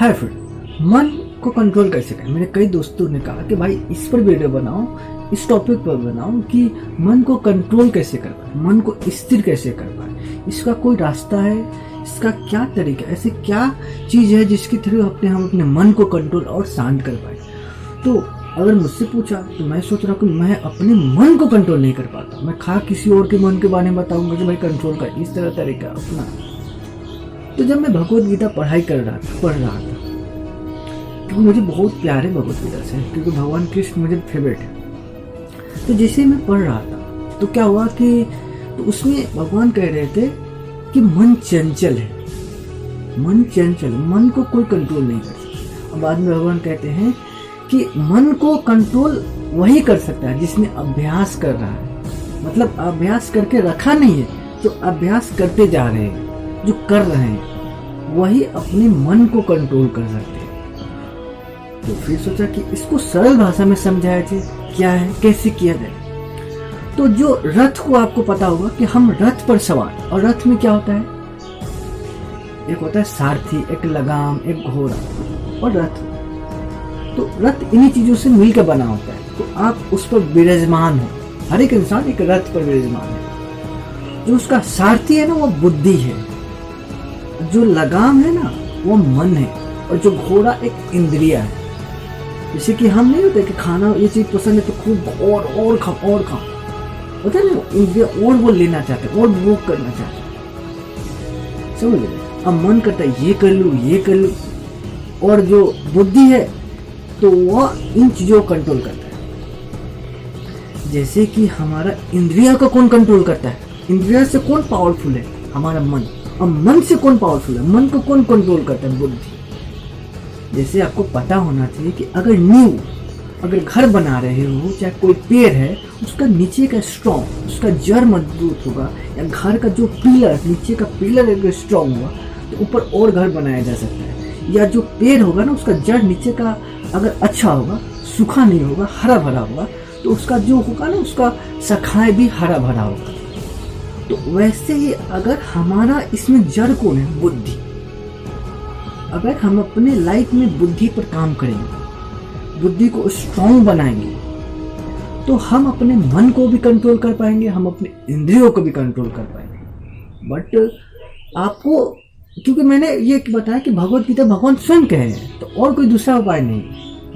है फिर मन को कंट्रोल कैसे करें। मेरे कई दोस्तों ने कहा कि भाई इस पर वीडियो बनाओ, इस टॉपिक पर बनाओ कि मन को कंट्रोल कैसे कर पाए, मन को स्थिर कैसे कर पाए, इसका कोई रास्ता है, इसका क्या तरीका, ऐसे क्या चीज़ है जिसके थ्रू हम अपने मन को कंट्रोल और शांत कर पाए। तो अगर मुझसे पूछा तो मैं सोच रहा हूँ कि मैं अपने मन को कंट्रोल नहीं कर पाता, मैं किसी और के मन के बारे में बताऊंगा कि भाई कंट्रोल का इस तरह तरीका अपना। तो जब मैं भगवत गीता पढ़ रहा था क्योंकि मुझे बहुत प्यार है भगवत गीता से, क्योंकि भगवान कृष्ण मुझे फेवरेट है। तो जैसे मैं पढ़ रहा था तो क्या हुआ कि तो उसमें भगवान कह रहे थे कि मन चंचल है, मन चंचल, मन को कोई कंट्रोल नहीं कर सकता। और बाद में भगवान कहते हैं कि मन को कंट्रोल वही कर सकता है जिसने अभ्यास कर रहा है, मतलब अभ्यास करके रखा नहीं है, जो अभ्यास करते जा रहे हैं, जो कर रहे हैं, वही अपने मन को कंट्रोल कर सकते हैं। तो फिर सोचा कि इसको सरल भाषा में समझाया जाए, क्या है, कैसे किया जाए। तो जो रथ को आपको पता होगा कि हम रथ पर सवार, और रथ में क्या होता है, एक होता है सारथी, एक लगाम, एक घोड़ा और रथ। तो रथ इन्हीं चीजों से मिलकर बना होता है। तो आप उस पर विराजमान हो, हर एक इंसान एक रथ पर विराजमान है। जो उसका सारथी है ना वो बुद्धि है, जो लगाम है ना वो मन है, और जो घोड़ा एक इंद्रिया है। जैसे कि हम नहीं होते कि खाना ये चीज पसंद है तो खूब और खाओ होता है ना, इंद्रिया और वो लेना चाहते हैं और भोग करना चाहते हैं, समझ गए। अब मन करता है ये कर लूं, और जो बुद्धि है तो वह इन चीजों को कंट्रोल करता है। जैसे कि हमारा इंद्रिया को कौन कंट्रोल करता है, इंद्रिया से कौन पावरफुल है, हमारा मन। और मन से कौन पावरफुल है, मन को कौन कंट्रोल करता है, बुद्धि। जैसे आपको पता होना चाहिए कि अगर घर बना रहे हो, चाहे कोई पेड़ है, उसका नीचे का स्ट्रॉन्ग, उसका जड़ मजबूत होगा, या घर का जो पिलर, नीचे का पिलर अगर स्ट्रॉन्ग हुआ तो ऊपर और घर बनाया जा सकता है। या जो पेड़ होगा ना, उसका जड़ नीचे का अगर अच्छा होगा, सूखा नहीं होगा, हरा भरा होगा, तो उसका जो होगा ना, उसका शाखाएं भी हरा भरा होगा। तो वैसे ही अगर हमारा इसमें जड़ कौन है, बुद्धि। अगर हम अपने लाइफ में बुद्धि पर काम करेंगे, बुद्धि को स्ट्रॉन्ग बनाएंगे, तो हम अपने मन को भी कंट्रोल कर पाएंगे, हम अपने इंद्रियों को भी कंट्रोल कर पाएंगे। बट आपको, क्योंकि मैंने ये बताया कि भगवत गीता भगवान स्वयं कहे हैं, तो और कोई दूसरा उपाय नहीं।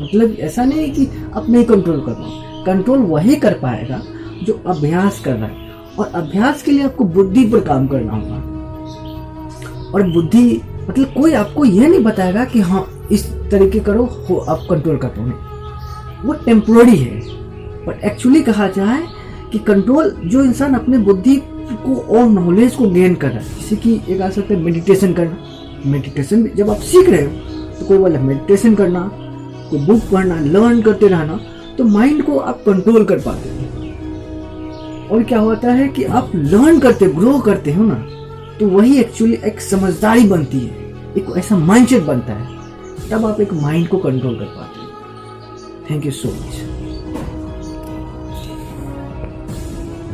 मतलब ऐसा नहीं है कि आप नहीं कंट्रोल कर पाओ, कंट्रोल वही कर पाएगा जो अभ्यास कर रहा है। और अभ्यास के लिए आपको बुद्धि पर काम करना होगा। और बुद्धि मतलब कोई आपको यह नहीं बताएगा कि हाँ इस तरीके करो हो आप कंट्रोल कर पाओगे, वो टेम्पोररी है। पर एक्चुअली कहा जाए कि कंट्रोल जो इंसान अपने बुद्धि को और नॉलेज को गेन कर रहा है, जैसे कि एक आ सकता है मेडिटेशन करना। मेडिटेशन जब आप सीख रहे हो तो कोई बोला मेडिटेशन करना, कोई बुक पढ़ना, लर्न करते रहना, तो माइंड को आप कंट्रोल कर पाते हो। और क्या होता है कि आप लर्न करते, ग्रो करते हो ना, तो वही एक्चुअली एक समझदारी बनती है, एक ऐसा माइंडसेट बनता है, तब आप एक माइंड को कंट्रोल कर पाते हो। Thank you so much.